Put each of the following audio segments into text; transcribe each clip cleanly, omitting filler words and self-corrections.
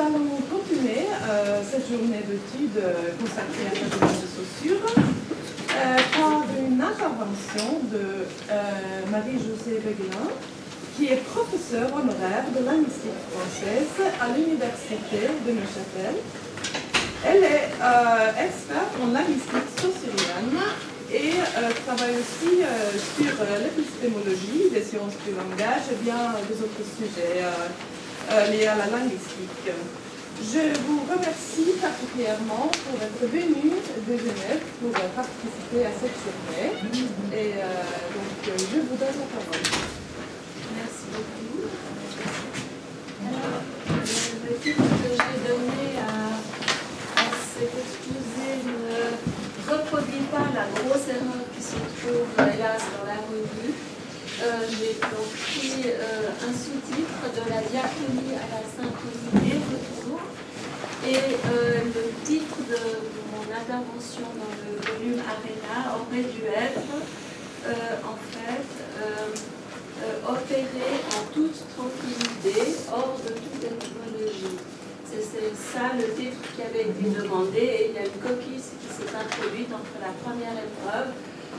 allons continuer cette journée d'études consacrée à la domaine de Saussure par une intervention de Marie-Josée Beguelin, qui est professeure honoraire de linguistique française à l'Université de Neuchâtel. Elle est experte en linguistique saussurienne et travaille aussi sur l'épistémologie des sciences du langage et bien des autres sujets liés à la linguistique. Je vous remercie particulièrement pour être venu de Genève pour participer à cette journée. Et donc, je vous donne la parole. Merci beaucoup. Alors, le titre que j'ai donné à cet exposé ne reproduit pas la grosse erreur qui se trouve, hélas, dans la revue. J'ai donc pris un sous-titre de la diachronie à la synchronie des retours. Et le titre de mon intervention dans le volume Arena aurait dû être, en fait, opérer en toute tranquillité, hors de toute étymologie. C'est ça le titre qui avait été demandé, et il y a une coquille qui s'est introduite entre la première épreuve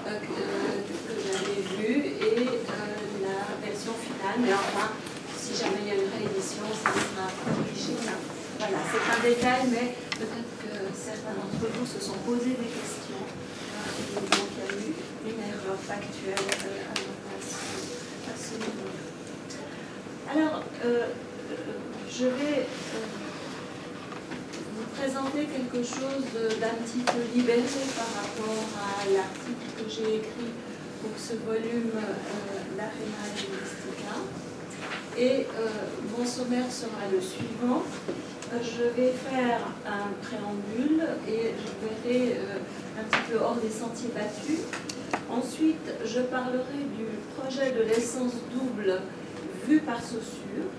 que j'avais vue et la version finale. Mais enfin, si jamais il y a une réédition, ça sera corrigé. Voilà, c'est un détail, mais peut-être que certains d'entre vous se sont posé des questions. Et donc, il y a eu une erreur factuelle à ce niveau. Alors, je vais vous présenter quelque chose d'un petit peu libéré par rapport à l'article que j'ai écrit pour ce volume L'Arena Linguistica. Et mon sommaire sera le suivant. Je vais faire un préambule et je verrai un petit peu hors des sentiers battus. Ensuite, je parlerai du projet de l'essence double vu par Saussure.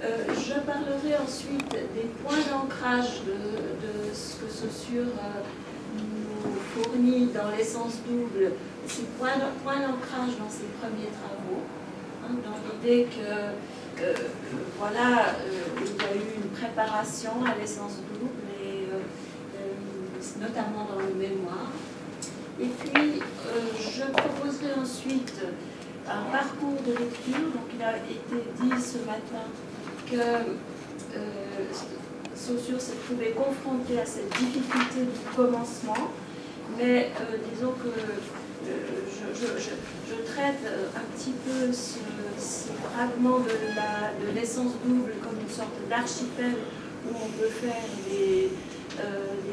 Je parlerai ensuite des points d'ancrage de ce que Saussure nous fournit dans l'essence double, ces points d'ancrage dans ses premiers travaux, dans l'idée que voilà, il y a eu une préparation à l'essence double, et, notamment dans le mémoire. Et puis, je proposerai ensuite un parcours de lecture. Donc, il a été dit ce matin que Saussure s'est trouvé confronté à cette difficulté du commencement, mais disons que je traite un petit peu ce fragment de l'essence double comme une sorte d'archipel où on peut faire des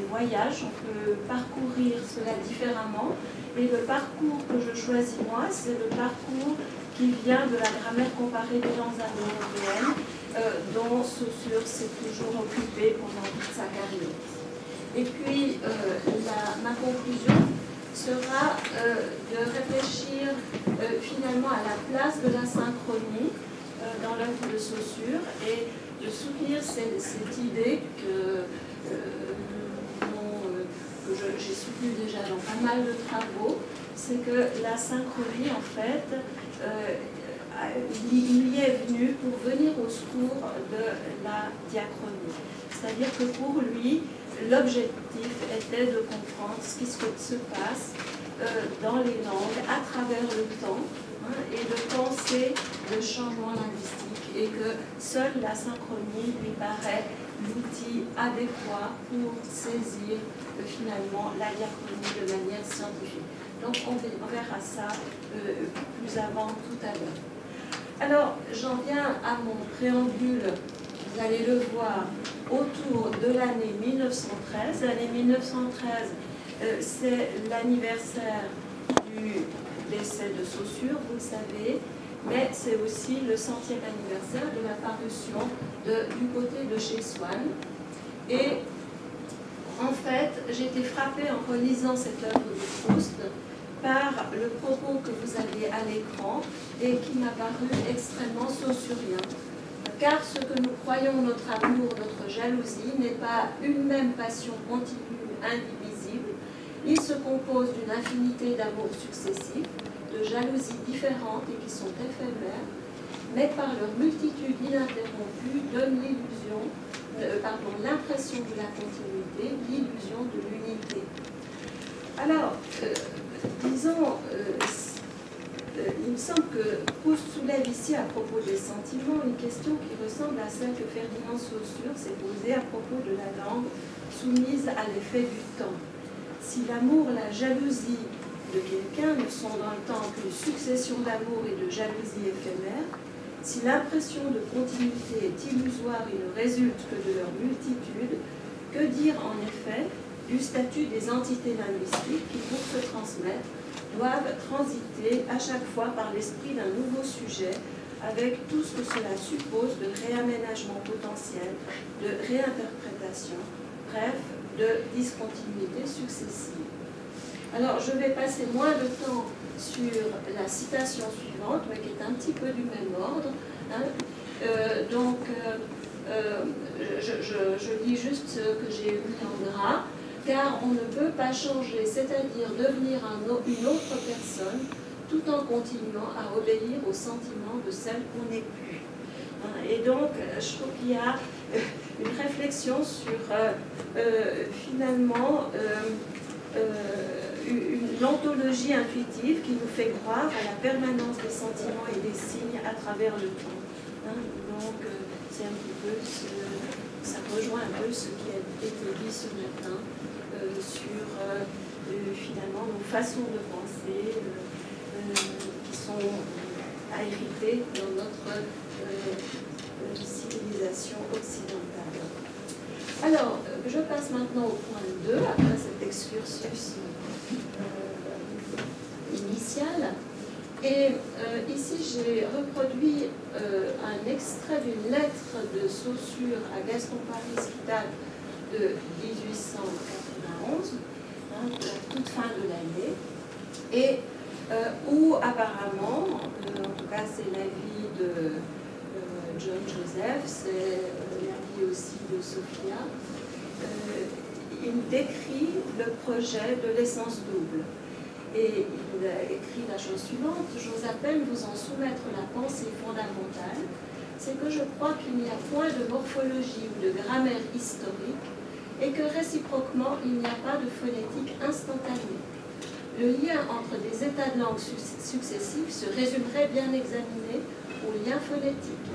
voyages, on peut parcourir cela différemment. Et le parcours que je choisis moi, c'est le parcours qui vient de la grammaire comparée des langues indo-européennes, dont Saussure s'est toujours occupé pendant toute sa carrière. Et puis, ma conclusion sera de réfléchir finalement à la place de la synchronie dans l'œuvre de Saussure et de soutenir cette idée que j'ai soutenue déjà dans pas mal de travaux, c'est que la synchronie, en fait, il y est venu pour venir au secours de la diachronie. C'est-à-dire que pour lui, l'objectif était de comprendre ce qui se passe dans les langues à travers le temps, et de penser le changement linguistique, et que seule la synchronie lui paraît l'outil adéquat pour saisir finalement la diachronie de manière scientifique. Donc on verra ça plus avant tout à l'heure. Alors j'en viens à mon préambule, vous allez le voir, autour de l'année 1913. L'année 1913, c'est l'anniversaire du décès de Saussure, vous le savez, mais c'est aussi le 100e anniversaire de la parution du côté de chez Swann. Et en fait, j'ai été frappée en relisant cette œuvre de Proust par le propos que vous avez à l'écran et qui m'a paru extrêmement saussurien. Car ce que nous croyons notre amour, notre jalousie, n'est pas une même passion continue, indivisible. Il se compose d'une infinité d'amours successifs, de jalousies différentes et qui sont éphémères. mais par leur multitude ininterrompue donnent l'impression de la continuité, l'illusion de l'unité. Alors, disons, il me semble que Proust soulève ici à propos des sentiments une question qui ressemble à celle que Ferdinand Saussure s'est posée à propos de la langue soumise à l'effet du temps. Si l'amour, la jalousie de quelqu'un ne sont dans le temps qu'une succession d'amour et de jalousie éphémères, si l'impression de continuité est illusoire et ne résulte que de leur multitude, que dire en effet du statut des entités linguistiques qui, pour se transmettre, doivent transiter à chaque fois par l'esprit d'un nouveau sujet, avec tout ce que cela suppose de réaménagement potentiel, de réinterprétation, bref, de discontinuité successive. Alors, je vais passer moins de temps sur la citation suivante, mais qui est un petit peu du même ordre. Hein. Je lis juste ce que j'ai mis en gras. Car on ne peut pas changer, c'est-à-dire devenir une autre personne, tout en continuant à obéir aux sentiments de celle qu'on n'est plus. Et donc, je trouve qu'il y a une réflexion sur, finalement, une ontologie intuitive qui nous fait croire à la permanence des sentiments et des signes à travers le temps. Donc, c'est un petit peu, ça rejoint un peu ce qui a été dit ce matin. Sur finalement nos façons de penser qui sont à hériter dans notre civilisation occidentale. Alors, je passe maintenant au point 2, après cet excursus initial. Et ici, j'ai reproduit un extrait d'une lettre de Saussure à Gaston Paris qui date de 1891, la toute fin de l'année, et où apparemment, en tout cas c'est l'avis de John Joseph, c'est l'avis aussi de Sophia, il décrit le projet de l'essence double. Et il a écrit la chose suivante: j'ose à peine vous en soumettre la pensée fondamentale, c'est que je crois qu'il n'y a point de morphologie ou de grammaire historique et que réciproquement il n'y a pas de phonétique instantanée. Le lien entre des états de langue successifs se résumerait bien examiné au lien phonétique.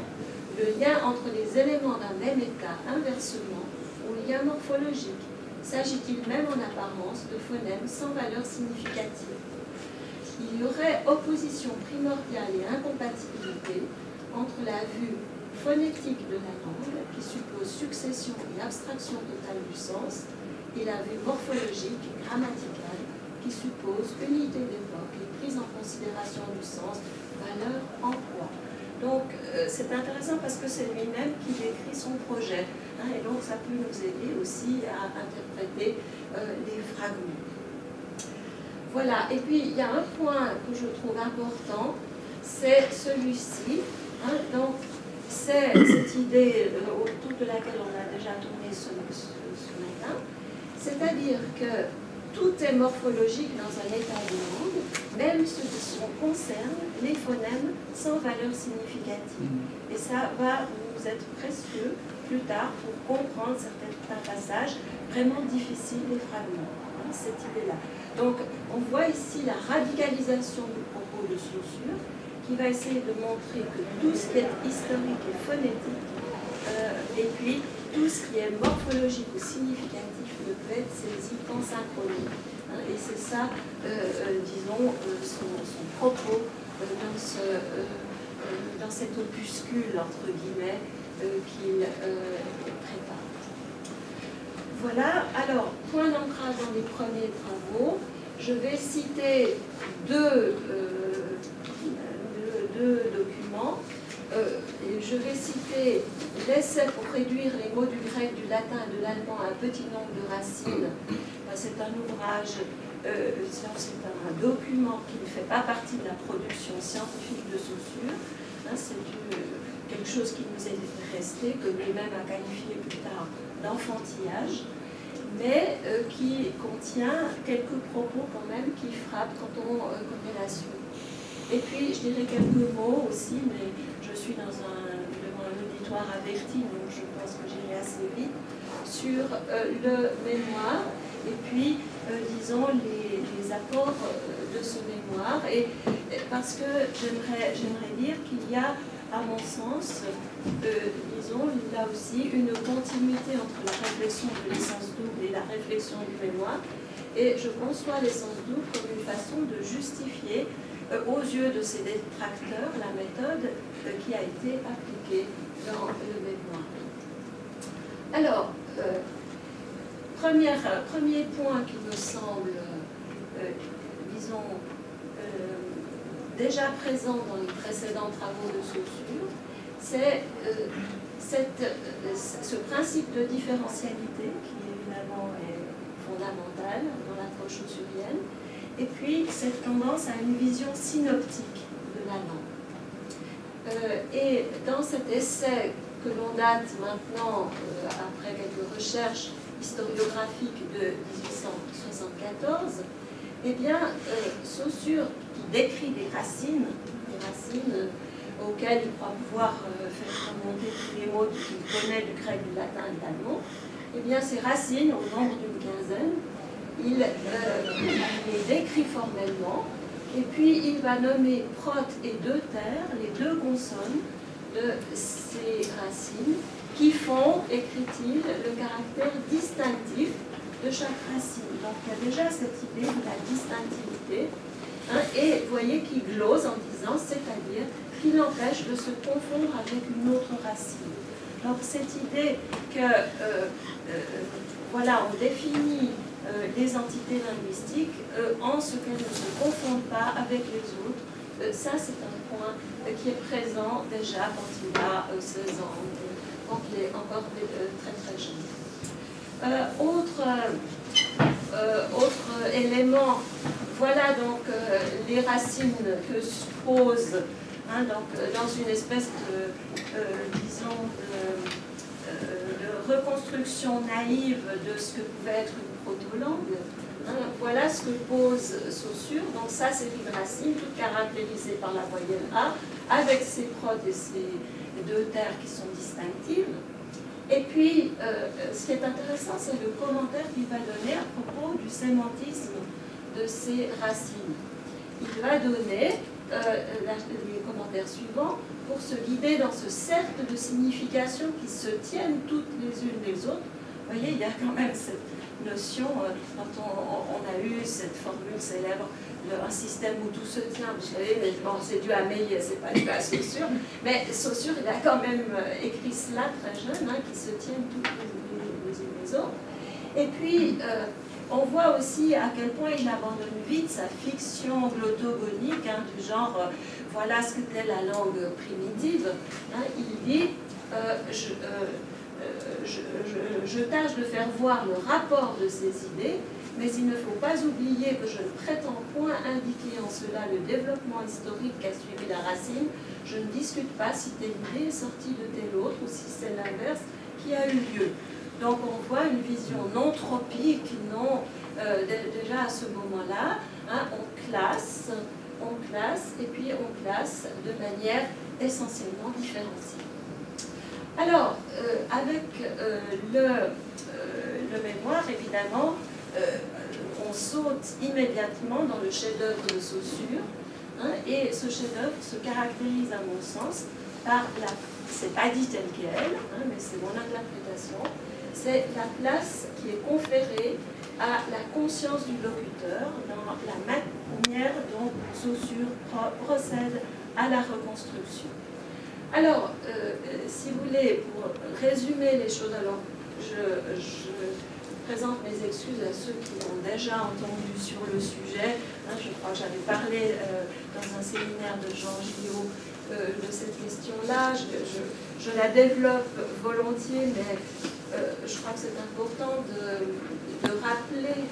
Le lien entre les éléments d'un même état inversement au lien morphologique. S'agit-il même en apparence de phonèmes sans valeur significative? Il y aurait opposition primordiale et incompatibilité entre la vue phonétique de la langue, qui suppose succession et abstraction totale du sens, et la vue morphologique et grammaticale, qui suppose unité d'époque et prise en considération du sens, valeur, emploi. Donc, c'est intéressant parce que c'est lui-même qui décrit son projet. Et donc, ça peut nous aider aussi à interpréter les fragments. Voilà. Et puis, il y a un point que je trouve important, c'est celui-ci. Donc, c'est cette idée autour de laquelle on a déjà tourné ce matin. C'est-à-dire que tout est morphologique dans un état de langue, même ce qui concerne les phonèmes sans valeur significative. Et ça va nous être précieux plus tard pour comprendre certains passages vraiment difficiles des fragments, cette idée-là. Donc, on voit ici la radicalisation du propos de Saussure, qui va essayer de montrer que tout ce qui est historique est phonétique, et puis tout ce qui est morphologique ou significatif ne peut être saisi qu'en synchronie. Et c'est ça, disons, son propos dans cet opuscule, entre guillemets, qu'il prépare. Voilà, alors, point d'ancrage dans les premiers travaux. Je vais citer deux documents. Je vais citer l'essai pour réduire les mots du grec, du latin et de l'allemand à un petit nombre de racines. C'est un ouvrage, c'est un document qui ne fait pas partie de la production scientifique de Saussure. C'est quelque chose qui nous est resté, que lui-même a qualifié plus tard d'enfantillage, mais qui contient quelques propos quand même qui frappent quand on connaît la suite. Et puis, je dirais quelques mots aussi, mais je suis devant un auditoire averti, donc je pense que j'irai assez vite, sur le mémoire, et puis, disons, les apports de ce mémoire, et parce que j'aimerais dire qu'il y a, à mon sens, disons, là aussi, une continuité entre la réflexion de l'essence double et la réflexion du mémoire, et je conçois l'essence double comme une façon de justifier, aux yeux de ces détracteurs, la méthode qui a été appliquée dans le mémoire. Alors, premier point qui me semble, disons, déjà présent dans les précédents travaux de Saussure, c'est ce principe de différentialité qui évidemment est fondamental dans l'approche saussurienne, et puis cette tendance à une vision synoptique de la langue. Et dans cet essai que l'on date maintenant, après quelques recherches historiographiques de 1874, eh bien, Saussure, qui décrit des racines auxquelles il croit pouvoir faire remonter tous les mots qu'il connaît du grec, du latin et de l'allemand, eh bien, ces racines, au nombre d'une quinzaine, il les décrit formellement, et puis il va nommer prot et deutère, les deux consonnes de ces racines, qui font, écrit-il, le caractère distinctif de chaque racine. Donc il y a déjà cette idée de la distinctivité, hein, et vous voyez qu'il glose en disant, c'est-à-dire qu'il empêche de se confondre avec une autre racine. Donc cette idée que, voilà, on définit les entités linguistiques en ce qu'elles ne se confondent pas avec les autres, ça c'est un point qui est présent déjà quand il a 16 ans, quand il est encore très très jeune. Autre élément, voilà donc les racines que pose, hein, donc, dans une espèce de, disons, de reconstruction naïve de ce que pouvait être une proto-langue. Hein, voilà ce que pose Saussure. Donc ça, c'est une racine toute caractérisée par la voyelle A, avec ses protes et ses deux terres qui sont distinctives. Et puis, ce qui est intéressant, c'est le commentaire qu'il va donner à propos du sémantisme de ces racines. Il va donner les commentaires suivants pour se guider dans ce cercle de significations qui se tiennent toutes les unes les autres. Vous voyez, il y a quand même cette notion, quand on a eu cette formule célèbre, un système où tout se tient, vous savez, mais bon, c'est dû à Meillet, c'est pas dû à Saussure, mais Saussure, il a quand même écrit cela très jeune, hein, qui se tiennent toutes les unes les autres. Et puis, on voit aussi à quel point il abandonne vite sa fiction glottogonique, hein, du genre, voilà ce qu'était la langue primitive. Hein, il dit, je tâche de faire voir le rapport de ces idées, mais il ne faut pas oublier que je ne prétends point indiquer en cela le développement historique qu'a suivi la racine. Je ne discute pas si telle idée est sortie de telle autre ou si c'est l'inverse qui a eu lieu. Donc on voit une vision non tropique, non, déjà à ce moment-là, hein, on classe, et puis on classe de manière essentiellement différenciée. Alors, avec le mémoire, évidemment, on saute immédiatement dans le chef-d'œuvre de Saussure, hein, et ce chef-d'œuvre se caractérise, à mon sens, par la, c'est pas dit tel quel, hein, mais c'est mon interprétation, c'est la place qui est conférée à la conscience du locuteur dans la manière dont Saussure procède à la reconstruction. Alors, si vous voulez, pour résumer les choses, alors je présente mes excuses à ceux qui l'ont déjà entendu sur le sujet. Hein, je crois que j'avais parlé dans un séminaire de Jean Gillot de cette question-là. Je la développe volontiers, mais je crois que c'est important de rappeler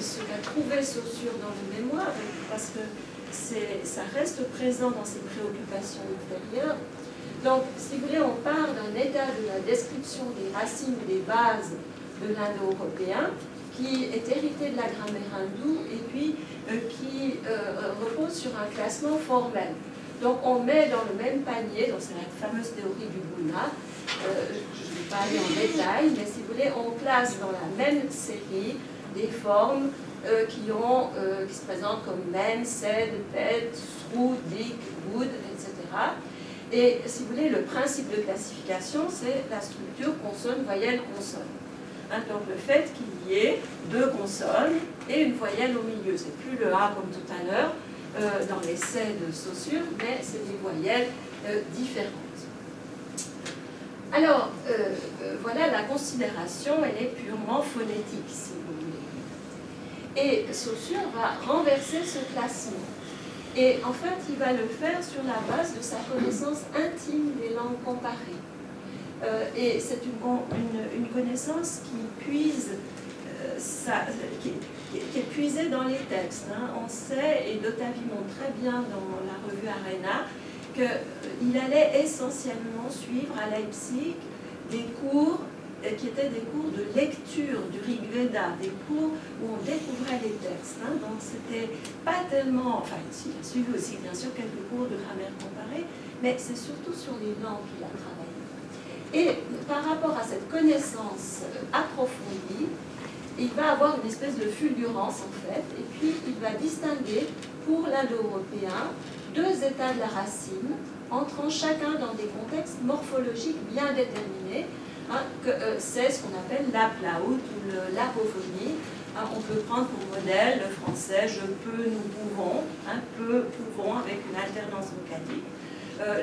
ce qu'a trouvé Saussure dans le mémoire, parce que ça reste présent dans ses préoccupations ultérieures. Donc, si vous voulez, on part d'un état de la description des racines et des bases de l'indo-européen qui est hérité de la grammaire hindoue et puis qui repose sur un classement formel. Donc on met dans le même panier, donc c'est la fameuse théorie du Bouna, je ne vais pas aller en détail, mais si vous voulez, on classe dans la même série des formes qui se présentent comme men, sed, pet, srou, dik, wood, etc. Et si vous voulez, le principe de classification, c'est la structure consonne, voyelle, consonne. Hein, donc le fait qu'il y ait deux consonnes et une voyelle au milieu. C'est plus le A comme tout à l'heure dans l'essai de Saussure, mais c'est des voyelles différentes. Alors, voilà, la considération, elle est purement phonétique, si vous voulez. Et Saussure va renverser ce classement. Et en fait, il va le faire sur la base de sa connaissance intime des langues comparées. Et c'est une connaissance qui puise, qui est puisée dans les textes. Hein. On sait, et Dotavi montre très bien dans la revue Arena, qu'il allait essentiellement suivre à Leipzig des cours qui étaient des cours de lecture du Rig Veda, des cours où on découvrait les textes. Hein. Donc c'était pas tellement, enfin il a suivi aussi bien sûr quelques cours de grammaire comparée, mais c'est surtout sur les langues qu'il a travaillé. Et par rapport à cette connaissance approfondie, il va avoir une espèce de fulgurance en fait, et puis il va distinguer pour l'indo-européen deux états de la racine, entrant chacun dans des contextes morphologiques bien déterminés. Hein, c'est ce qu'on appelle l'aplaout ou l'apophonie. Hein, on peut prendre pour modèle le français je peux, nous pouvons, hein, peu, pouvons avec une alternance vocalique.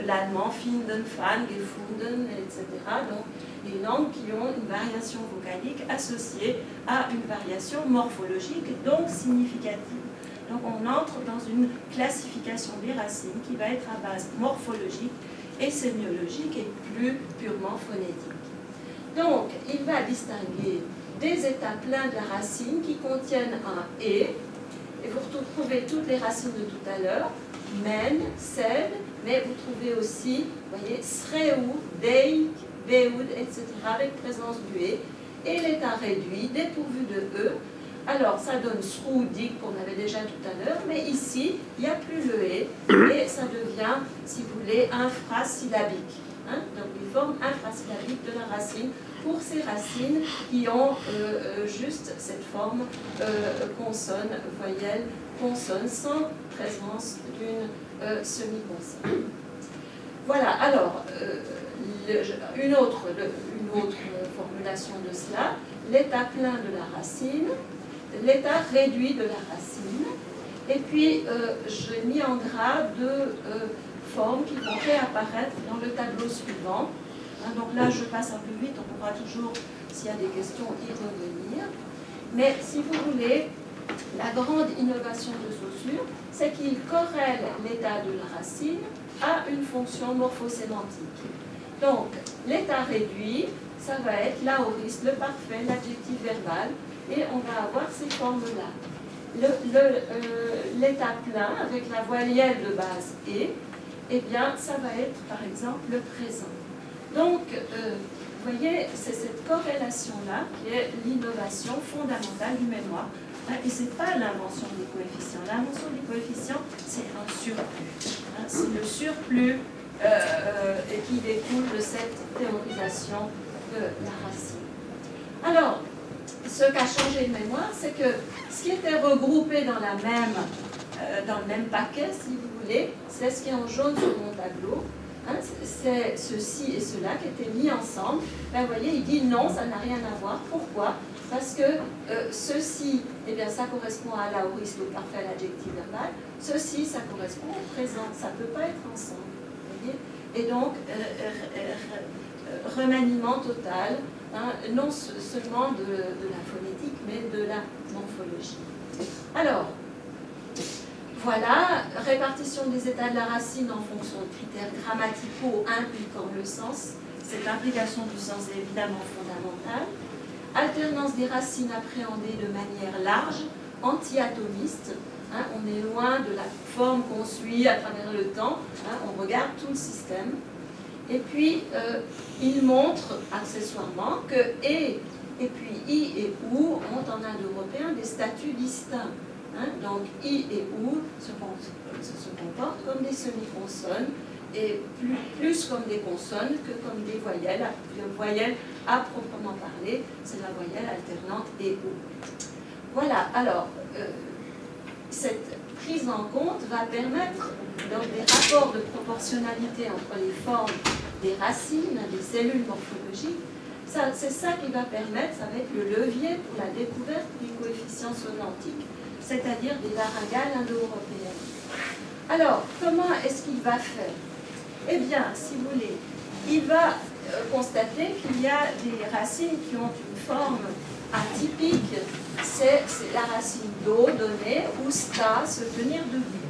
L'allemand finden, fan, gefunden, etc. Donc les langues qui ont une variation vocalique associée à une variation morphologique, donc significative. Donc on entre dans une classification des racines qui va être à base morphologique et sémiologique et plus purement phonétique. Donc, il va distinguer des états pleins de la racine qui contiennent un « et vous retrouvez toutes les racines de tout à l'heure, men, sed, mais vous trouvez aussi, vous voyez, sreu, deik, beud, etc., avec présence du « et l'état réduit, dépourvu de « e ». Alors, ça donne srou, dik, qu'on avait déjà tout à l'heure, mais ici, il n'y a plus le « et ça devient, si vous voulez, infrasyllabique. Hein, donc les formes infrasyllabiques de la racine pour ces racines qui ont juste cette forme consonne, voyelle, consonne, sans présence d'une semi-consonne. Voilà, alors, une autre formulation de cela, l'état plein de la racine, l'état réduit de la racine, et puis j'ai mis en gras deux formes qui vont réapparaître dans le tableau suivant. Hein, donc là, je passe un peu vite, on pourra toujours, s'il y a des questions, y revenir. Mais si vous voulez, la grande innovation de Saussure, c'est qu'il corrèle l'état de la racine à une fonction morphosémantique. Donc, l'état réduit, ça va être l'aoriste, le parfait, l'adjectif verbal, et on va avoir ces formes-là. L'état plein, avec la voyelle de base « et », eh bien, ça va être, par exemple, le présent. Donc, vous voyez, c'est cette corrélation-là qui est l'innovation fondamentale du mémoire. Et ce n'est pas l'invention des coefficients. L'invention des coefficients, c'est un surplus. C'est le surplus qui découle de cette théorisation de la racine. Alors, ce qu'a changé le mémoire, c'est que ce qui était regroupé dans le même paquet, si vous voulez, c'est ce qui est en jaune sur mon tableau. Hein, c'est ceci et cela qui étaient mis ensemble. Ben, vous voyez, il dit non, ça n'a rien à voir. Pourquoi? Parce que ceci, eh bien, ça correspond à l'aoriste, au parfait, à l'adjectif verbal. Ceci, ça correspond au présent. Ça ne peut pas être ensemble. Vous voyez? Et donc, remaniement total, hein, non seulement de la phonétique, mais de la morphologie. Alors, voilà, répartition des états de la racine en fonction de critères grammaticaux impliquant le sens. Cette implication du sens est évidemment fondamentale. Alternance des racines appréhendées de manière large, anti-atomiste. Hein, on est loin de la forme qu'on suit à travers le temps. Hein, on regarde tout le système. Et puis, il montre accessoirement que et puis i et ou ont en indo-européen des statuts distincts. Hein, donc I et OU se comportent comme des semi-consonnes et plus comme des consonnes que comme des voyelles. La voyelle à proprement parler, c'est la voyelle alternante et OU. Voilà, alors, cette prise en compte va permettre donc, des rapports de proportionnalité entre les formes des racines, des cellules morphologiques. C'est ça qui va permettre, ça va être le levier pour la découverte des coefficients sonantiques, c'est-à-dire des laryngales indo-européennes. Alors, comment est-ce qu'il va faire? Eh bien, si vous voulez, il va constater qu'il y a des racines qui ont une forme atypique, c'est la racine do donnée ou sta, se tenir debout.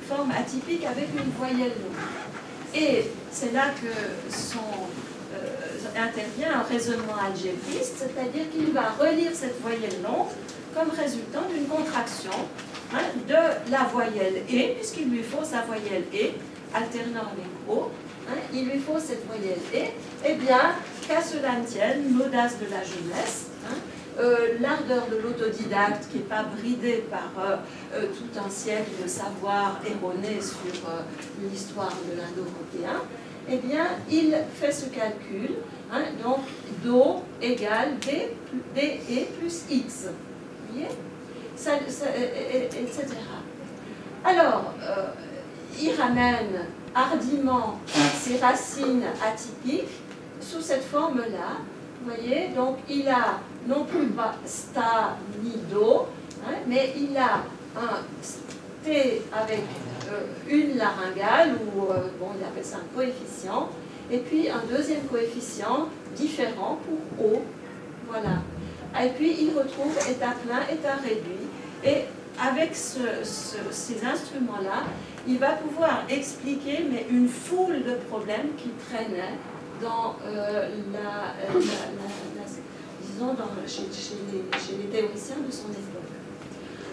Forme atypique avec une voyelle longue. Et c'est là que intervient un raisonnement algébriste, c'est-à-dire qu'il va relire cette voyelle longue comme résultant d'une contraction de la voyelle E, puisqu'il lui faut sa voyelle E, alternant avec O, il lui faut cette voyelle E, eh bien, qu'à cela ne tienne, l'audace de la jeunesse, l'ardeur de l'autodidacte qui n'est pas bridée par tout un siècle de savoir erroné sur l'histoire de l'Indo-européen, eh bien, il fait ce calcul, donc Do égale DE plus X, vous voyez, etc. Alors, il ramène hardiment ces racines atypiques sous cette forme-là, vous voyez, donc il a non plus pas sta ni do, mais il a un T avec une laryngale, ou bon, il appelle ça un coefficient, et puis un deuxième coefficient différent pour O, voilà. Et puis il retrouve état plein, état réduit, et avec ces instruments-là, il va pouvoir expliquer mais une foule de problèmes qui traînaient dans disons chez les théoriciens de son époque.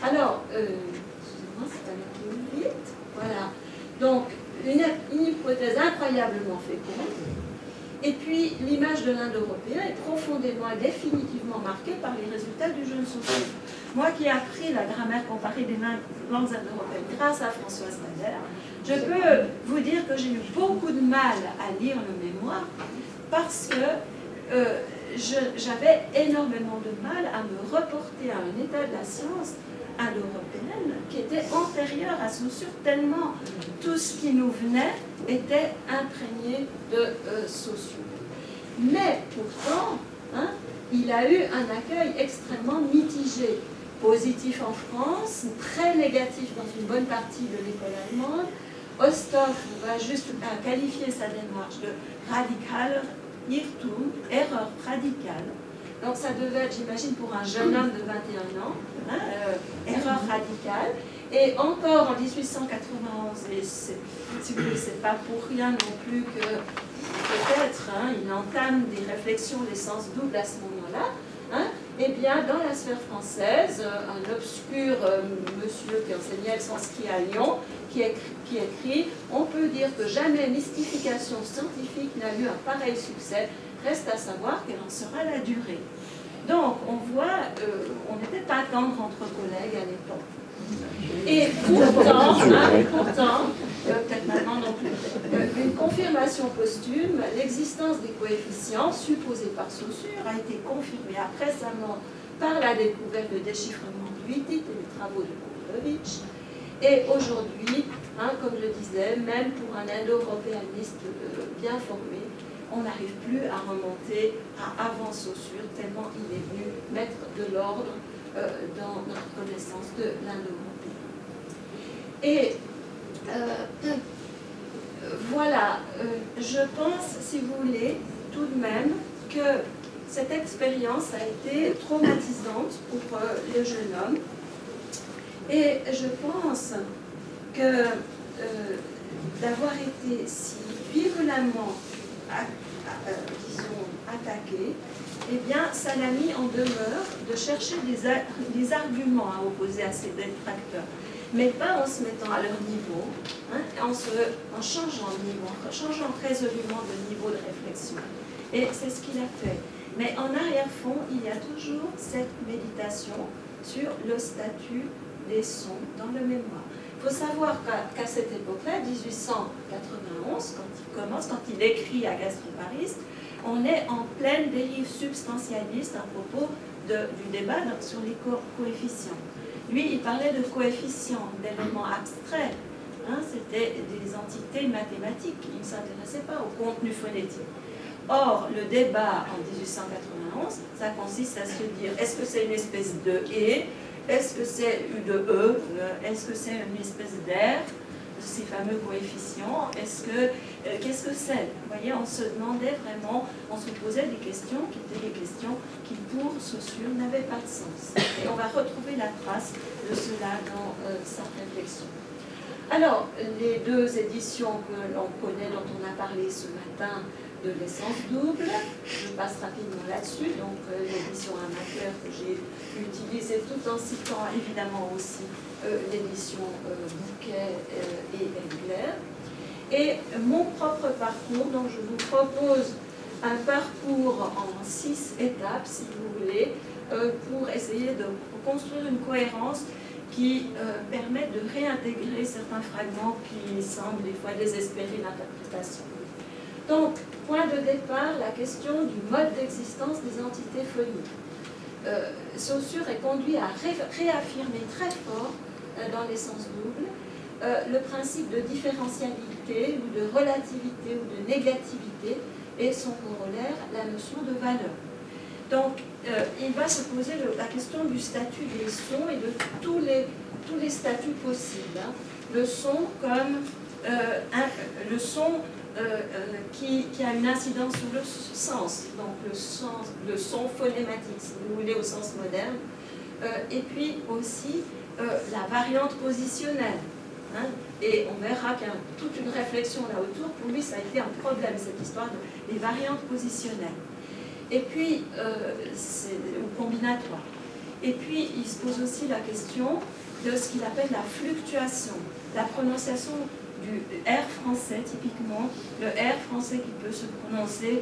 Alors, excusez-moi, c'est allé plus vite. Voilà. Donc, une hypothèse incroyablement féconde. Et puis, l'image de l'Indo-européen est profondément et définitivement marquée par les résultats du jeune Saussure. Moi qui ai appris la grammaire comparée des langues indo-européennes grâce à Françoise Nader, je peux vous dire que j'ai eu beaucoup de mal à lire le mémoire parce que j'avais énormément de mal à me reporter à un état de la science indo-européenne qui était antérieur à Saussure, tellement tout ce qui nous venait était imprégné de Saussure. Mais pourtant, il a eu un accueil extrêmement mitigé, positif en France, très négatif dans une bonne partie de l'école allemande. Osthoff va juste qualifier sa démarche de radicale Irrtum, erreur radicale. Donc ça devait être, j'imagine, pour un jeune homme de 21 ans, erreur radicale. Et encore en 1891, et si vous voulez, c'est pas pour rien non plus que peut-être il entame des réflexions d'essence double à ce moment-là. Eh bien, dans la sphère française, un obscur monsieur qui enseignait le sanskrit à Lyon, qui écrit « On peut dire que jamais mystification scientifique n'a eu un pareil succès, reste à savoir quelle en sera la durée. » Donc, on voit, on n'était pas tendre entre collègues à l'époque. Et pourtant, peut-être maintenant non plus, une confirmation posthume, l'existence des coefficients supposés par Saussure a été confirmée récemment par la découverte de déchiffrement du Hittite et les travaux de Koudovitch. Et aujourd'hui, comme je disais, même pour un indo-européaniste bien formé, on n'arrive plus à remonter à avant Saussure, tellement il est venu mettre de l'ordre dans notre connaissance de l'indo-européen. Et voilà, je pense, si vous voulez, tout de même que cette expérience a été traumatisante pour le jeune homme. Et je pense que d'avoir été si violemment disons, attaqué, eh bien, ça l'a mis en demeure de chercher des arguments à opposer à ses détracteurs, mais pas en se mettant à leur niveau, en changeant de niveau, en changeant résolument de niveau de réflexion. Et c'est ce qu'il a fait. Mais en arrière-fond, il y a toujours cette méditation sur le statut les sons dans le mémoire. Il faut savoir qu'à cette époque-là, 1891, quand il écrit à Gastropariste, on est en pleine dérive substantialiste à propos du débat sur les coefficients. Lui, il parlait de coefficients, d'éléments abstraits. Hein, c'était des entités mathématiques. Il ne s'intéressait pas au contenu phonétique. Or, le débat en 1891, ça consiste à se dire, est-ce que c'est une espèce de « et » est-ce que c'est U de E? Est-ce que c'est une espèce d'air? Ces fameux coefficients? Qu'est-ce que c'est? Vous voyez, on se demandait vraiment, on se posait des questions qui étaient des questions qui, pour Saussure, n'avaient pas de sens. Et on va retrouver la trace de cela dans sa réflexion. Alors, les deux éditions que l'on connaît, dont on a parlé ce matin, de l'essence double, je passe rapidement là-dessus, donc l'édition amateur que j'ai utilisée tout en citant évidemment aussi l'édition Bouquet et Engler. Et mon propre parcours, donc je vous propose un parcours en 6 étapes, si vous voulez, pour essayer de construire une cohérence qui permet de réintégrer certains fragments qui semblent des fois désespérer l'interprétation. Donc, point de départ, la question du mode d'existence des entités phoniques. Saussure est conduit à réaffirmer très fort dans l'essence double le principe de différentialité ou de relativité ou de négativité et son corollaire, la notion de valeur. Donc, il va se poser la question du statut des sons et de tous les statuts possibles. Hein. Le son comme le son qui a une incidence sur le sens, donc le son phonématique, si vous voulez, au sens moderne, et puis aussi la variante positionnelle. Hein, et on verra qu'il y a toute une réflexion là autour. Pour lui, ça a été un problème, cette histoire des variantes positionnelles. Et puis, ou combinatoires. Et puis, il se pose aussi la question de ce qu'il appelle la fluctuation, la prononciation du R français, typiquement, le R français qui peut se prononcer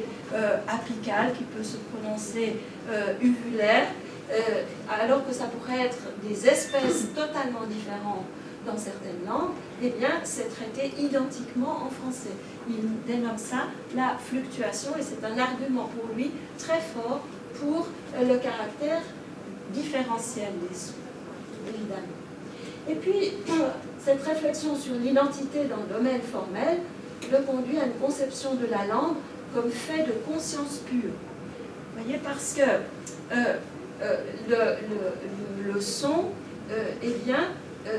apical, qui peut se prononcer uvulaire, alors que ça pourrait être des espèces totalement différentes dans certaines langues, eh bien, c'est traité identiquement en français. Il dénomme ça la fluctuation, et c'est un argument pour lui très fort pour le caractère différentiel des sons, évidemment. Et puis, cette réflexion sur l'identité dans le domaine formel le conduit à une conception de la langue comme fait de conscience pure. Vous voyez, parce que le son, eh bien,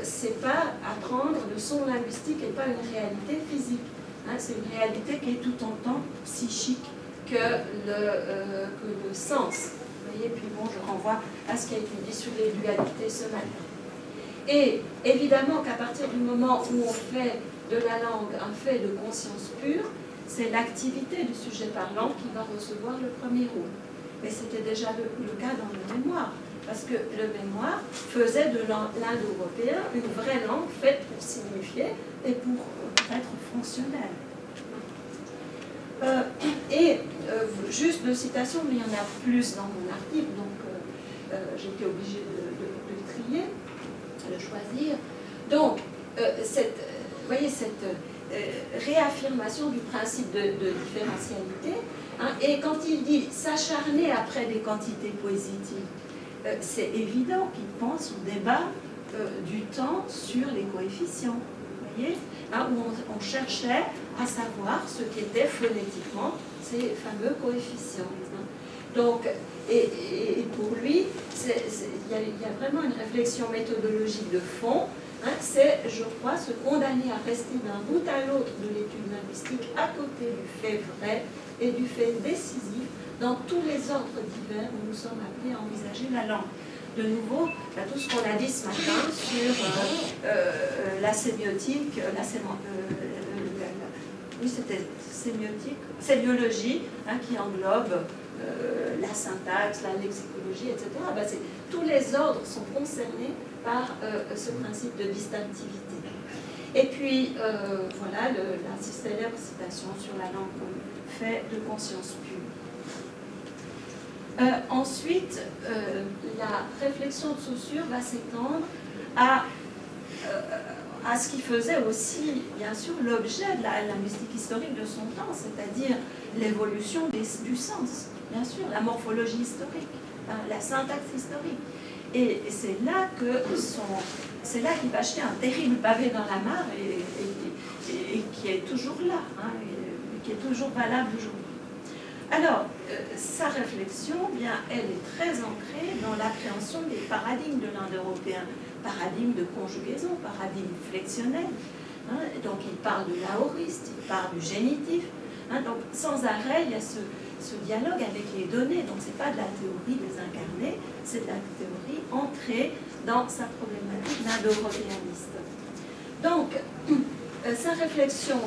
c'est pas apprendre, le son linguistique n'est pas une réalité physique. Hein, c'est une réalité qui est tout autant psychique que le sens. Vous voyez, puis bon, je renvoie à ce qui a été dit sur les dualités ce matin. Et évidemment qu'à partir du moment où on fait de la langue un fait de conscience pure, c'est l'activité du sujet parlant qui va recevoir le premier rôle. Mais c'était déjà le cas dans le mémoire, parce que le mémoire faisait de l'indo-européen une vraie langue faite pour signifier et pour être fonctionnelle. Juste de citation, mais il y en a plus dans mon article, donc j'étais obligée de trier, de choisir. Donc, vous voyez, cette réaffirmation du principe de différentialité, hein, et quand il dit s'acharner après des quantités positives, c'est évident qu'il pense au débat du temps sur les coefficients, vous voyez, hein, où on cherchait à savoir ce qu'étaient phonétiquement ces fameux coefficients. Hein. Donc, et pour lui, il y a vraiment une réflexion méthodologique de fond. Hein, c'est, je crois, se condamner à rester d'un bout à l'autre de l'étude linguistique à côté du fait vrai et du fait décisif dans tous les ordres divers où nous sommes appelés à envisager la langue. De nouveau, tout ce qu'on a dit ce matin sur la sémiotique, oui, c'était sémiologie, hein, qui englobe la syntaxe, la lexicologie, etc. Ben, tous les ordres sont concernés par ce principe de distinctivité. Et puis, voilà la célèbre citation sur la langue comme fait de conscience pure. Ensuite, la réflexion de Saussure va s'étendre à ce qui faisait aussi, bien sûr, l'objet de la linguistique historique de son temps, c'est-à-dire l'évolution du sens, bien sûr, la morphologie historique, hein, la syntaxe historique. Et c'est là qu'il va jeter un terrible pavé dans la mare et qui est toujours là, hein, et qui est toujours valable aujourd'hui. Alors, sa réflexion, bien, elle est très ancrée dans l'appréhension des paradigmes de l'Indo-européen, paradigme de conjugaison, paradigme flexionnel. Hein, donc, il parle de l'aoriste, il parle du génitif. Hein, donc, sans arrêt, il y a ce dialogue avec les données. Donc, ce n'est pas de la théorie des incarnés, c'est de la théorie entrée dans sa problématique indo-européaniste. Donc, sa réflexion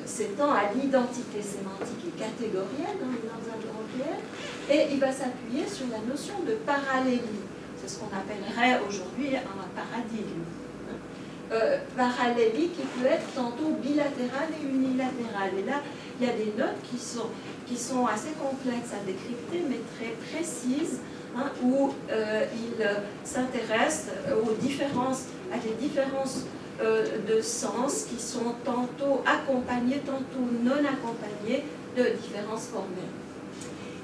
s'étend à l'identité sémantique et catégorielle dans les langues indo-européennes, et il va s'appuyer sur la notion de parallélie. C'est ce qu'on appellerait aujourd'hui un paradigme. Parallélie qui peut être tantôt bilatérale et unilatérale. Et là, il y a des notes qui sont assez complexes à décrypter, mais très précises, hein, où il s'intéresse aux différences, à des différences de sens qui sont tantôt accompagnées, tantôt non accompagnées de différences formelles.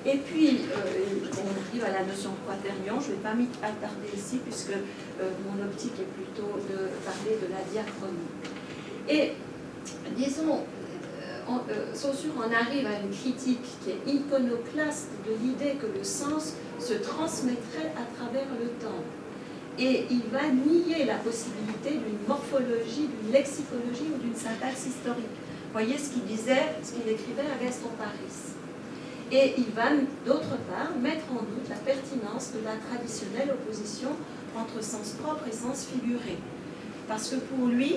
Et puis, on arrive à la notion de quaternion. Je ne vais pas m'y attarder ici, puisque mon optique est plutôt de parler de la diachronie. Et, disons, Saussure en arrive à une critique qui est iconoclaste de l'idée que le sens se transmettrait à travers le temps. Et il va nier la possibilité d'une morphologie, d'une lexicologie ou d'une syntaxe historique. Voyez ce qu'il disait, ce qu'il écrivait à Gaston Paris. Et il va, d'autre part, mettre en doute la pertinence de la traditionnelle opposition entre sens propre et sens figuré. Parce que pour lui,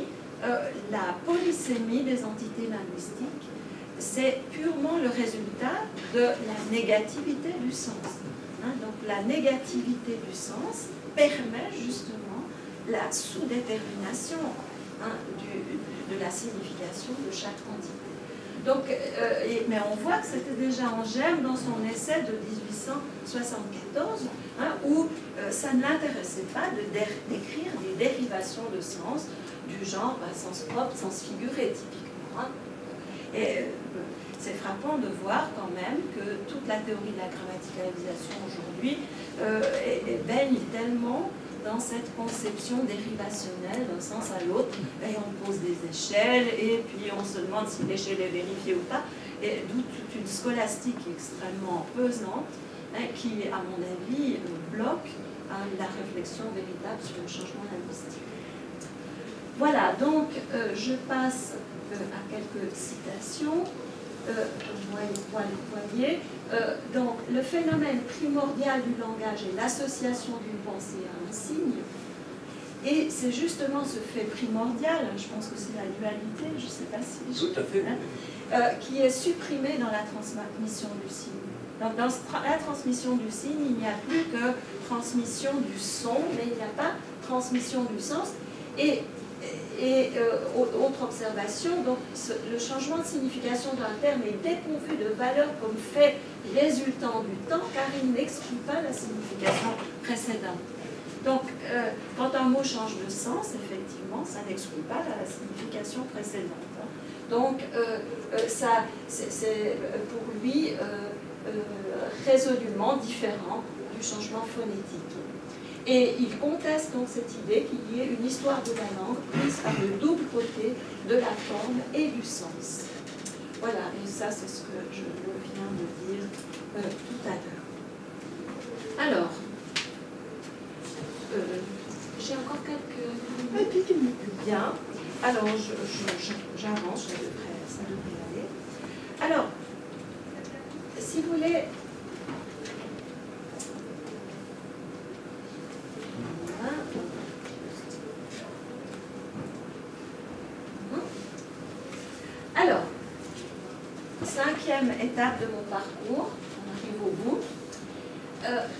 la polysémie des entités linguistiques, c'est purement le résultat de la négativité du sens. Hein, donc la négativité du sens permet justement la sous-détermination, hein, de la signification de chaque entité. Donc, mais on voit que c'était déjà en germe dans son essai de 1874, hein, où ça ne l'intéressait pas de d'écrire des dérivations de sens du genre sens propre, sens figuré, typiquement. Hein. Et c'est frappant de voir quand même que toute la théorie de la grammaticalisation aujourd'hui baigne tellement dans cette conception dérivationnelle d'un sens à l'autre, et on pose des échelles, et puis on se demande si l'échelle est vérifiée ou pas, et d'où toute une scolastique extrêmement pesante, hein, qui, à mon avis, bloque, hein, la réflexion véritable sur le changement linguistique. Voilà, donc je passe à quelques citations. Voyez, donc le phénomène primordial du langage est l'association d'une pensée à un signe, et c'est justement ce fait primordial, je pense que c'est la dualité, je ne sais pas si tout à fait, qui est supprimé dans la transmission du signe. Donc dans la transmission du signe, il n'y a plus que transmission du son, mais il n'y a pas transmission du sens. Et autre observation, donc le changement de signification d'un terme est dépourvu de valeur comme fait résultant du temps, car il n'exclut pas la signification précédente. Donc, quand un mot change de sens, effectivement, ça n'exclut pas la signification précédente. Donc, ça, c'est pour lui résolument différent du changement phonétique. Et il conteste donc cette idée qu'il y ait une histoire de la langue prise par le double côté de la forme et du sens. Voilà, et ça c'est ce que je viens de dire tout à l'heure. Alors, j'ai encore quelques minutes. Bien. Alors, j'avance, ça devrait aller. Alors, si vous voulez... Alors, cinquième étape de mon parcours, on arrive au bout.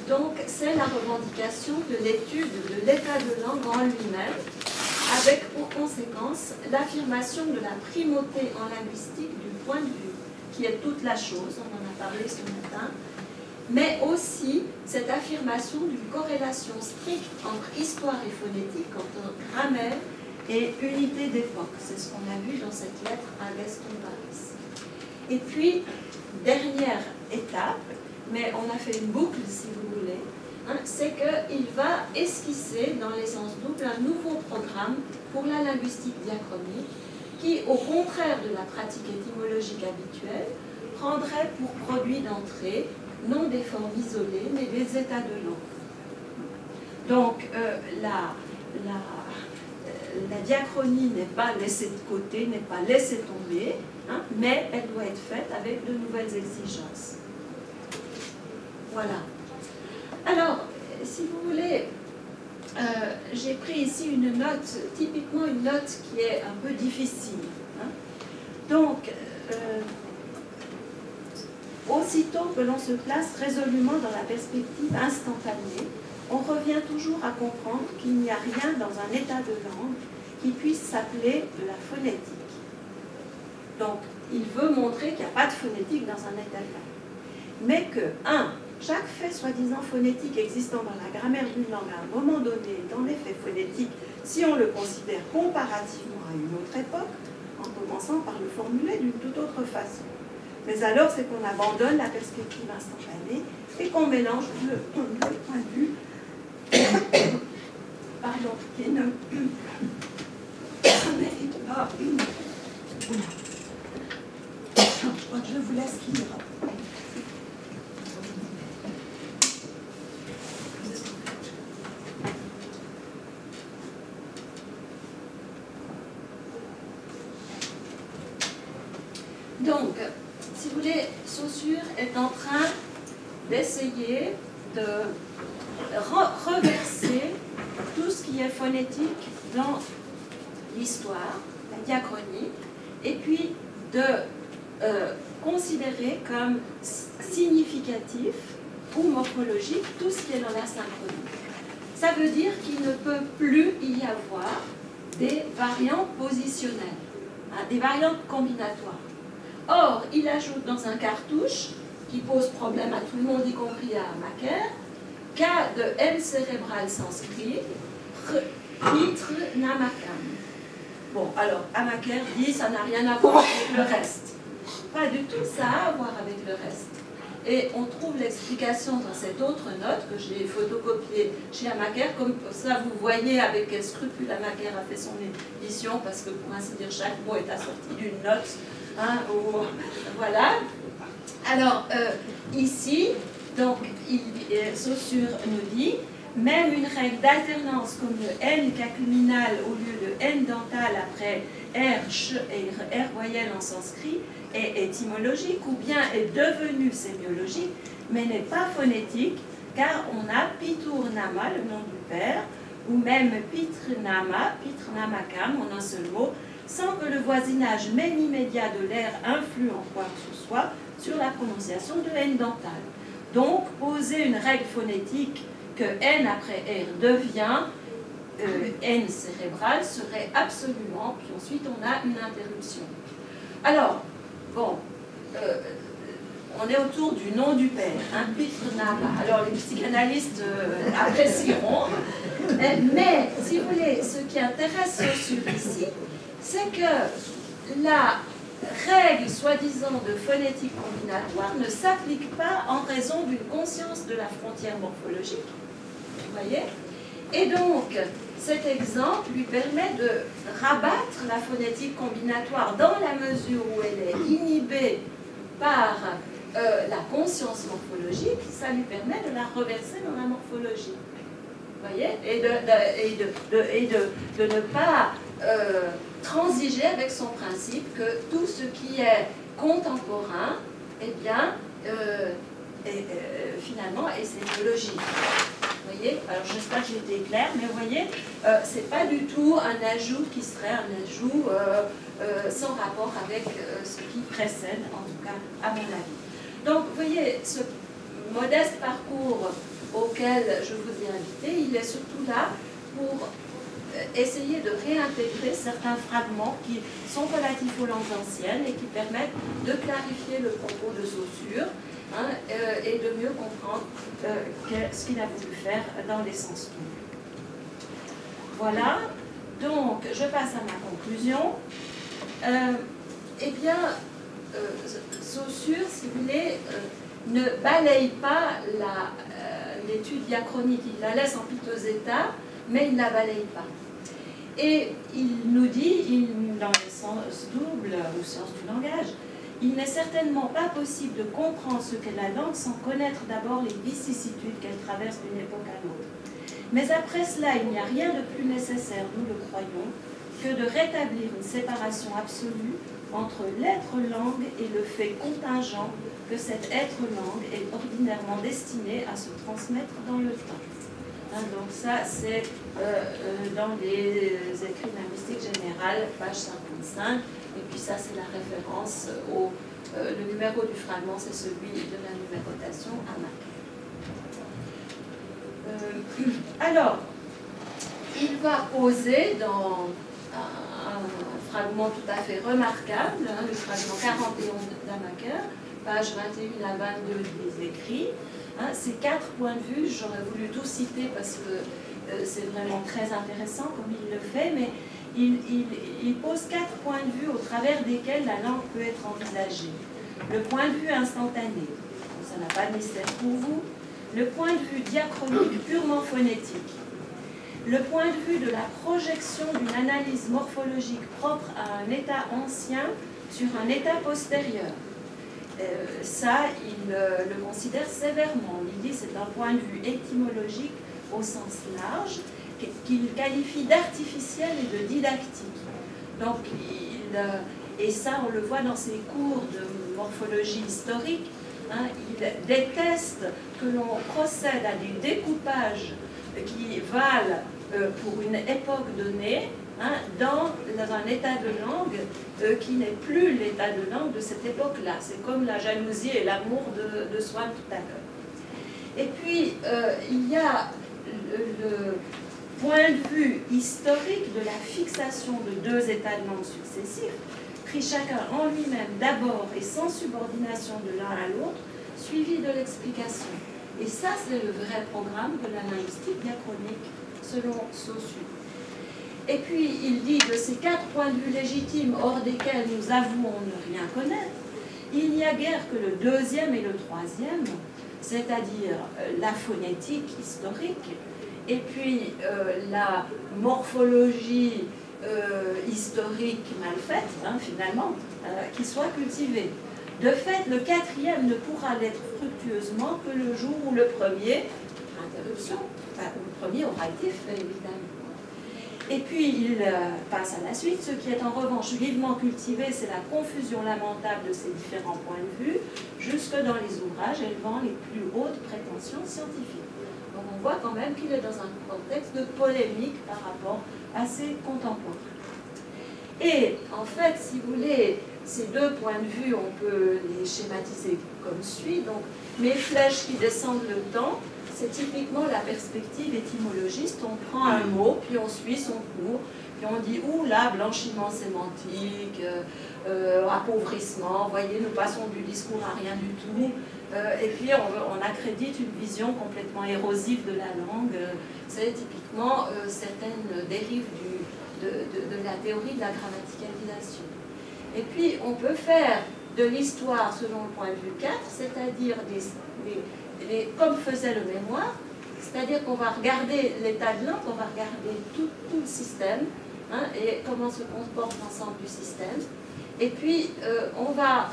Donc, c'est la revendication de l'étude de l'état de langue en lui-même, avec pour conséquence l'affirmation de la primauté en linguistique du point de vue, qui est toute la chose, on en a parlé ce matin, mais aussi cette affirmation d'une corrélation stricte entre histoire et phonétique, entre grammaire et unité d'époque. C'est ce qu'on a vu dans cette lettre à Gaston Paris. Et puis, dernière étape, mais on a fait une boucle si vous voulez, hein, c'est qu'il va esquisser dans l'essence double un nouveau programme pour la linguistique diachronique qui, au contraire de la pratique étymologique habituelle, prendrait pour produit d'entrée non des formes isolées, mais des états de langue. Donc, la diachronie n'est pas laissée de côté, n'est pas laissée tomber, hein, mais elle doit être faite avec de nouvelles exigences. Voilà. Alors, si vous voulez, j'ai pris ici une note, typiquement une note qui est un peu difficile. Hein. Donc, aussitôt que l'on se place résolument dans la perspective instantanée, on revient toujours à comprendre qu'il n'y a rien dans un état de langue qui puisse s'appeler de la phonétique. Donc, il veut montrer qu'il n'y a pas de phonétique dans un état de langue. Mais que, 1. Chaque fait soi-disant phonétique existant dans la grammaire d'une langue à un moment donné est en effet phonétique si on le considère comparativement à une autre époque, en commençant par le formuler d'une toute autre façon. Mais alors, c'est qu'on abandonne la perspective instantanée et qu'on mélange le point de vue pardon, qui ne mérite pas. Je crois que je vous laisse lire. Donc, si vous voulez, Saussure est en train d'essayer de reverser tout ce qui est phonétique dans l'histoire, la diachronie, et puis de considérer comme significatif ou morphologique tout ce qui est dans la synchronie. Ça veut dire qu'il ne peut plus y avoir des variantes positionnelles, hein, des variantes combinatoires. Or, il ajoute dans un cartouche, qui pose problème à tout le monde, y compris à Macaire, cas de N cérébral sanskrit, pitre namakam. Bon, alors, Amaker dit ça n'a rien à voir avec le reste. Pas du tout, ça a à voir avec le reste. Et on trouve l'explication dans cette autre note que j'ai photocopiée chez Amaker, comme ça vous voyez avec quel scrupule Amaker a fait son édition, parce que pour ainsi dire, chaque mot est assorti d'une note. Hein, voilà. Alors, ici, donc, Saussure nous dit, même une règle d'alternance comme le N cacuminal au lieu de N dental après R, Ch et R voyelle en sanskrit est étymologique ou bien est devenu sémiologique, mais n'est pas phonétique, car on a Piturnama, le nom du père, ou même Pitrnama, Pitrnamakam en un seul mot, sans que le voisinage même immédiat de l'air influe en quoi que ce soit sur la prononciation de N dental. Donc, poser une règle phonétique que N après R devient N cérébral serait absolument, puis ensuite on a une interruption. Alors, bon, on est autour du nom du père, hein, Piternama. Alors les psychanalystes apprécieront, mais si vous voulez, ce qui intéresse Saussure ici, c'est que la règle soi-disant de phonétique combinatoire ne s'applique pas en raison d'une conscience de la frontière morphologique. Vous voyez? Et donc, cet exemple lui permet de rabattre la phonétique combinatoire dans la mesure où elle est inhibée par la conscience morphologique, ça lui permet de la reverser dans la morphologie. Vous voyez? Et de ne pas transiger avec son principe que tout ce qui est contemporain, eh bien, finalement, est sémiologique. Vous voyez? Alors, j'espère que j'ai été claire, mais vous voyez, c'est pas du tout un ajout qui serait un ajout sans rapport avec ce qui précède, en tout cas, à mon avis. Donc, vous voyez, ce modeste parcours auquel je vous ai invité, il est surtout là pour essayer de réintégrer certains fragments qui sont relatifs aux langues anciennes et qui permettent de clarifier le propos de Saussure, hein, et de mieux comprendre ce qu'il a voulu faire dans les sens doubles. Voilà, donc je passe à ma conclusion. Eh bien, Saussure, si vous voulez, ne balaye pas l'étude diachronique, il la laisse en piteux état, mais il ne la balaye pas. Et il nous dit, dans le sens double ou sens du langage, il n'est certainement pas possible de comprendre ce qu'est la langue sans connaître d'abord les vicissitudes qu'elle traverse d'une époque à l'autre. Mais après cela, il n'y a rien de plus nécessaire, nous le croyons, que de rétablir une séparation absolue entre l'être-langue et le fait contingent que cet être-langue est ordinairement destiné à se transmettre dans le temps. Donc ça, c'est dans les écrits linguistiques générales, page 55, et puis ça, c'est la référence le numéro du fragment, c'est celui de la numérotation à Macaire. Alors, il va poser dans un fragment tout à fait remarquable, le fragment 41 d'Amaker, page 21 à 22 des écrits. Ces 4 points de vue, j'aurais voulu tout citer parce que c'est vraiment très intéressant comme il le fait, mais il pose 4 points de vue au travers desquels la langue peut être envisagée. Le point de vue instantané, ça n'a pas de mystère pour vous. Le point de vue diachronique purement phonétique. Le point de vue de la projection d'une analyse morphologique propre à un état ancien sur un état postérieur. Ça, il le considère sévèrement. Il dit que c'est un point de vue étymologique au sens large, qu'il qualifie d'artificiel et de didactique. Donc, et ça, on le voit dans ses cours de morphologie historique, il déteste que l'on procède à des découpages qui valent pour une époque donnée, dans un état de langue qui n'est plus l'état de langue de cette époque-là. C'est comme la jalousie et l'amour de soi tout à l'heure. Et puis, il y a le point de vue historique de la fixation de 2 états de langue successifs, pris chacun en lui-même d'abord et sans subordination de l'un à l'autre, suivi de l'explication. Et ça, c'est le vrai programme de la linguistique diachronique, selon Saussure. Et puis, il dit de ces 4 points de vue légitimes, hors desquels nous avouons ne rien connaître, il n'y a guère que le 2e et le 3e, c'est-à-dire la phonétique historique, et puis la morphologie historique mal faite, finalement, qui soit cultivée. De fait, le 4e ne pourra l'être fructueusement que le jour où le premier, interruption, le premier aura été fait, évidemment. Et puis, il passe à la suite. Ce qui est en revanche vivement cultivé, c'est la confusion lamentable de ces différents points de vue, jusque dans les ouvrages élevant les plus hautes prétentions scientifiques. Donc, on voit quand même qu'il est dans un contexte de polémique par rapport à ses contemporains. Et, en fait, si vous voulez, ces 2 points de vue, on peut les schématiser comme suit. Donc, mes flèches qui descendent le temps, c'est typiquement la perspective étymologiste. On prend un mot, puis on suit son cours, puis on dit, ouh là, blanchiment sémantique, appauvrissement, vous voyez, nous passons du discours à rien du tout, et puis on accrédite une vision complètement érosive de la langue. C'est typiquement certaines dérives de la théorie de la grammaticalisation. Et puis, on peut faire de l'histoire selon le point de vue 4, c'est-à-dire comme faisait le mémoire, c'est-à-dire qu'on va regarder l'état de langue, on va regarder tout le système, et comment se comporte l'ensemble du système. Et puis, on va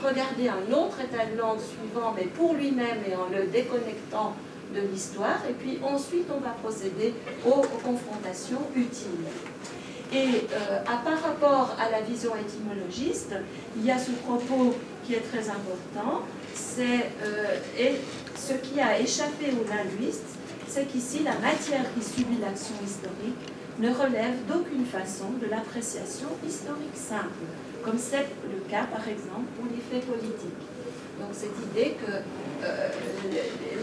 regarder un autre état de langue suivant, mais pour lui-même et en le déconnectant de l'histoire. Et puis, ensuite, on va procéder aux confrontations utiles. Et par rapport à la vision étymologiste, il y a ce propos qui est très important, c'est ce qui a échappé aux linguistes, c'est qu'ici, la matière qui subit l'action historique ne relève d'aucune façon de l'appréciation historique simple, comme c'est le cas, par exemple, pour les faits politiques. Donc, cette idée que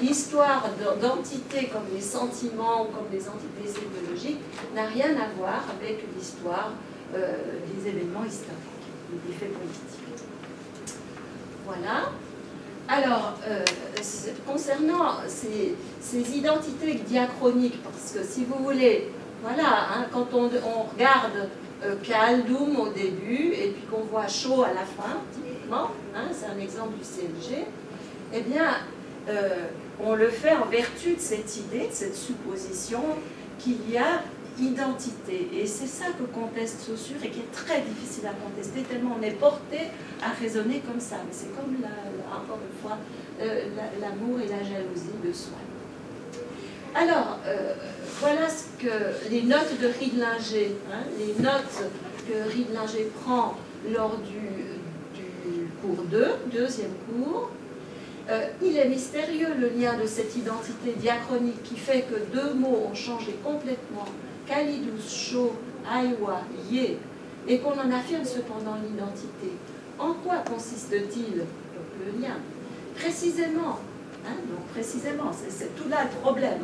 l'histoire d'entités comme les sentiments ou comme les entités idéologiques n'a rien à voir avec l'histoire des événements historiques, des faits politiques. Voilà. Alors, concernant ces identités diachroniques, parce que si vous voulez, voilà, hein, quand on regarde Kaldum au début et puis qu'on voit Shaw à la fin, typiquement, hein, c'est un exemple du CLG, eh bien, on le fait en vertu de cette idée, de cette supposition qu'il y a identité. Et c'est ça que conteste Saussure et qui est très difficile à contester, tellement on est porté à raisonner comme ça. Mais c'est comme, encore une fois, l'amour et la jalousie de soi. Alors, voilà ce que les notes de Riedlinger, hein, les notes que Riedlinger prend lors du cours 2, deuxième cours. Il est mystérieux le lien de cette identité diachronique qui fait que deux mots ont changé complètement, Kalidus, Shaw, Aiwa, Ye, et qu'on en affirme cependant l'identité. En quoi consiste-t-il le lien? Précisément, hein, c'est tout là le problème.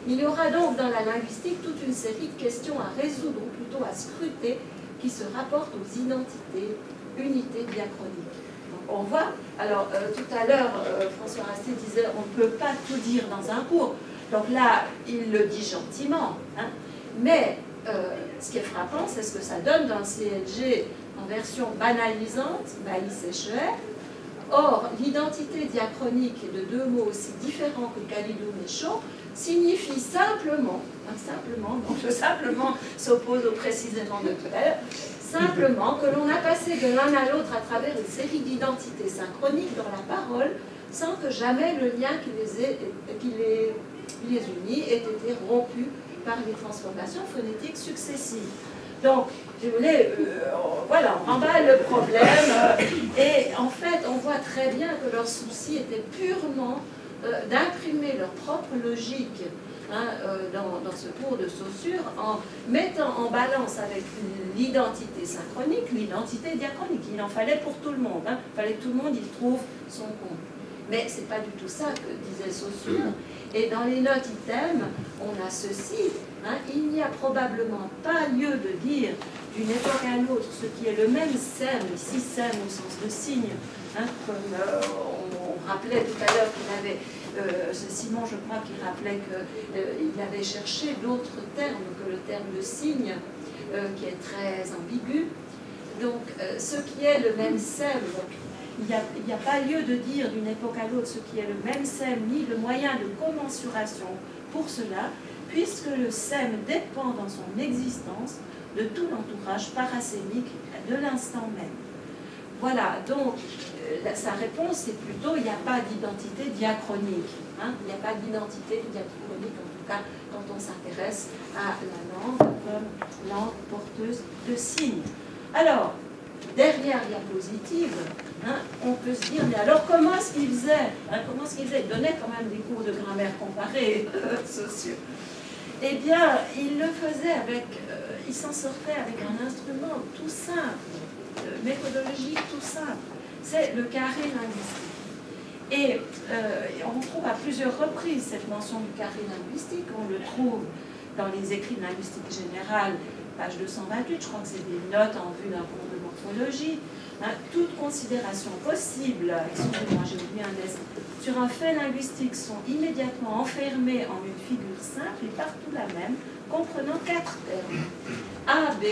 Il y aura donc dans la linguistique toute une série de questions à résoudre, ou plutôt à scruter, qui se rapportent aux identités, unités diachroniques. On voit, alors tout à l'heure, François Rasté disait on ne peut pas tout dire dans un cours. Donc là, il le dit gentiment. Hein. Mais ce qui est frappant, c'est ce que ça donne dans le CLG en version banalisante, Bailly-Sécher. Or, l'identité diachronique de deux mots aussi différents que Kalidum et Shaw signifie simplement, hein, donc le simplement s'oppose au précisément de tout à l'heure, simplement que l'on a passé de l'un à l'autre à travers une série d'identités synchroniques dans la parole, sans que jamais le lien qui les unit ait été rompu par les transformations phonétiques successives. Donc, si vous voulez, voilà, on remballe le problème, et en fait, on voit très bien que leur souci était purement d'imprimer leur propre logique, hein, dans ce cours de Saussure, en mettant en balance avec l'identité synchronique, l'identité diachronique. Il en fallait pour tout le monde. Hein. Il fallait que tout le monde y trouve son compte. Mais ce n'est pas du tout ça que disait Saussure. Et dans les notes item, on a ceci. Hein, il n'y a probablement pas lieu de dire d'une époque à l'autre ce qui est le même sème, ici sème au sens de signe, hein, comme on rappelait tout à l'heure qu'il avait... c'est Simon, je crois, qui rappelait qu'il avait cherché d'autres termes que le terme de signe, qui est très ambigu. Donc, ce qui est le même sème, il n'y a pas lieu de dire d'une époque à l'autre ce qui est le même sème, ni le moyen de commensuration pour cela, puisque le sème dépend dans son existence de tout l'entourage parasémique de l'instant même. Voilà, donc sa réponse c'est plutôt il n'y a pas d'identité diachronique. Hein, il n'y a pas d'identité diachronique, en tout cas quand on s'intéresse à la langue comme langue porteuse de signes. Alors, dernière diapositive, hein, on peut se dire, mais alors comment est-ce qu'il faisait, hein, il donnait quand même des cours de grammaire comparée sociaux. Eh bien, il le faisait avec, il s'en sortait avec un instrument tout simple, méthodologique tout simple, c'est le carré linguistique. Et on trouve à plusieurs reprises cette mention du carré linguistique, on le trouve dans les écrits de linguistique générale, page 228, je crois que c'est des notes en vue d'un cours de morphologie. Hein, toute considération possible, excusez-moi, j'ai oublié un S, sur un fait linguistique sont immédiatement enfermés en une figure simple et partout la même, comprenant 4 termes, A, B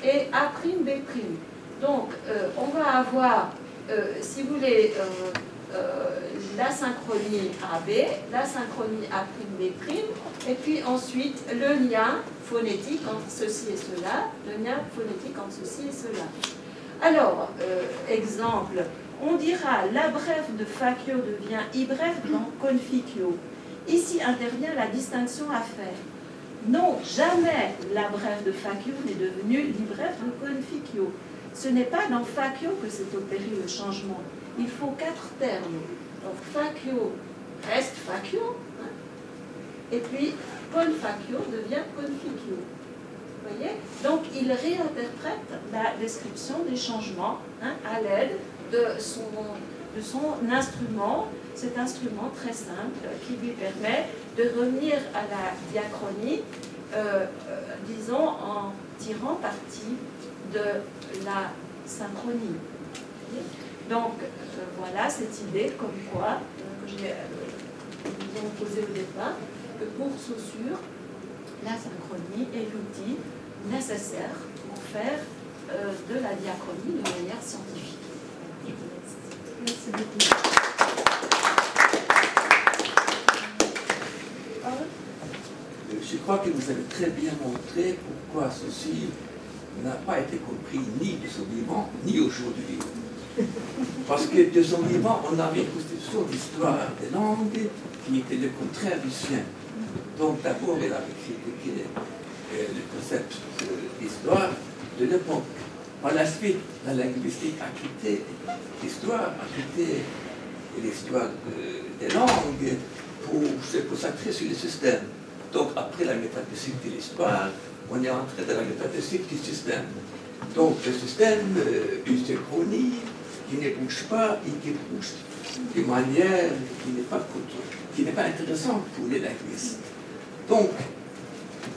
et A', B'. Donc, on va avoir, si vous voulez, la synchronie AB, la synchronie A', B', et puis ensuite le lien phonétique entre ceci et cela, le lien phonétique entre ceci et cela. Alors, exemple, on dira l'abrève de facio devient ibrève dans conficio. Ici intervient la distinction à faire. Non, jamais l'abrève de facio n'est devenu l'ibrève de conficio. Ce n'est pas dans facio que s'est opéré le changement. Il faut 4 termes. Donc facio reste facio, hein, et puis confacio devient conficio. Vous voyez? Donc il réinterprète la description des changements, hein, à l'aide de son instrument, cet instrument très simple qui lui permet de revenir à la diachronie, disons, en tirant parti de la synchronie. Donc, voilà cette idée comme quoi, que nous avons posée au départ, que pour Saussure, la synchronie est l'outil nécessaire pour faire de la diachronie de manière scientifique. Merci beaucoup. Je crois que vous avez très bien montré pourquoi Saussure n'a pas été compris ni de son vivant, ni aujourd'hui. Parce que de son vivant, on avait une constitution d'histoire des langues qui était le contraire du sien. Donc d'abord, elle avait critiqué le concept d'histoire de l'époque. Par la suite, la linguistique a quitté l'histoire, a quitté l'histoire des langues pour se consacrer sur le système. Donc après la métaphysique de l'histoire, on est entré dans la métaphysique du système. Donc le système, une synchronie qui ne bouge pas et qui bouge d'une manière qui n'est pas intéressante pour les linguistes. Donc,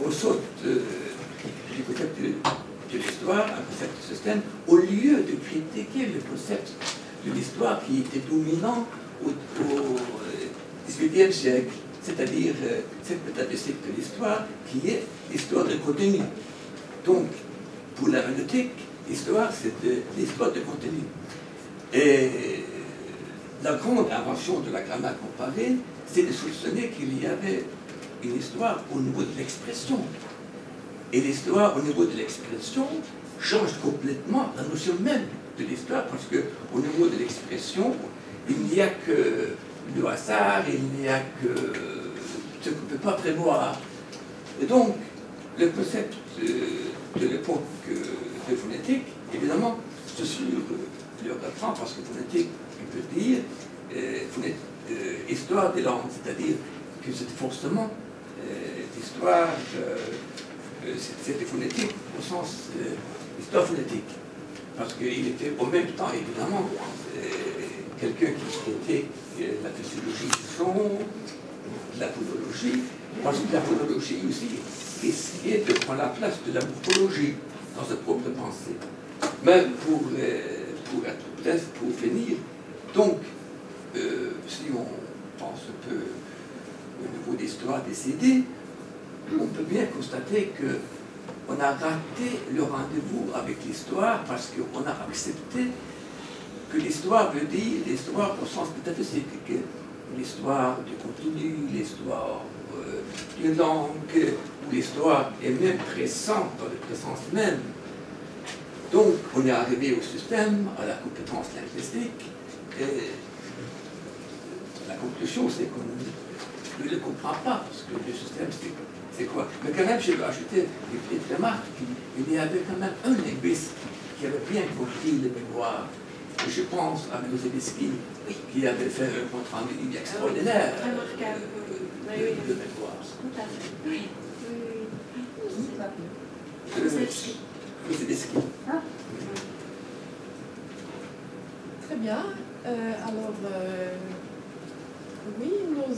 on saute du concept de l'histoire, un concept de système, au lieu de critiquer le concept de l'histoire qui était dominant au XVIIIe siècle, c'est-à-dire cette métaphysique de l'histoire qui est l'histoire de contenu. Donc, pour la herméneutique, l'histoire, c'est l'histoire de contenu. Et la grande invention de la grammaire comparée, c'est de soupçonner qu'il y avait une histoire au niveau de l'expression. Et l'histoire au niveau de l'expression change complètement la notion même de l'histoire, parce qu'au niveau de l'expression, il n'y a que le hasard, il n'y a que ce qu'on ne peut pas prévoir. Et donc, le concept de l'époque de phonétique, évidemment, Saussure le reprend, parce que phonétique, on peut dire, histoire des langues, c'est-à-dire que c'est forcément l'histoire, c'était phonétique au sens histoire phonétique, parce qu'il était en même temps, évidemment, quelqu'un qui traitait la physiologie du son, la phonologie, parce que la phonologie aussi essayait de prendre la place de la morphologie dans sa propre pensée. Mais pour être bref, pour finir, donc, si on pense un peu au niveau d'histoire des idées, on peut bien constater qu'on a raté le rendez-vous avec l'histoire parce qu'on a accepté que l'histoire veut dire l'histoire au sens métaphysique, l'histoire du contenu, l'histoire d'une langue, où l'histoire est même présente dans la présence même. Donc, on est arrivé au système, à la compétence linguistique, et la conclusion, c'est qu'on ne le comprend pas, parce que le système, c'est quoi? Mais quand même, je vais ajouter une petite remarque, il y avait quand même un linguiste qui avait bien compris le mémoire. Je pense à Brzezinski, qui avait fait un compte rendu extraordinaire de mémoire. Tout à fait. Oui. Brzezinski. Très bien. Alors, oui, nos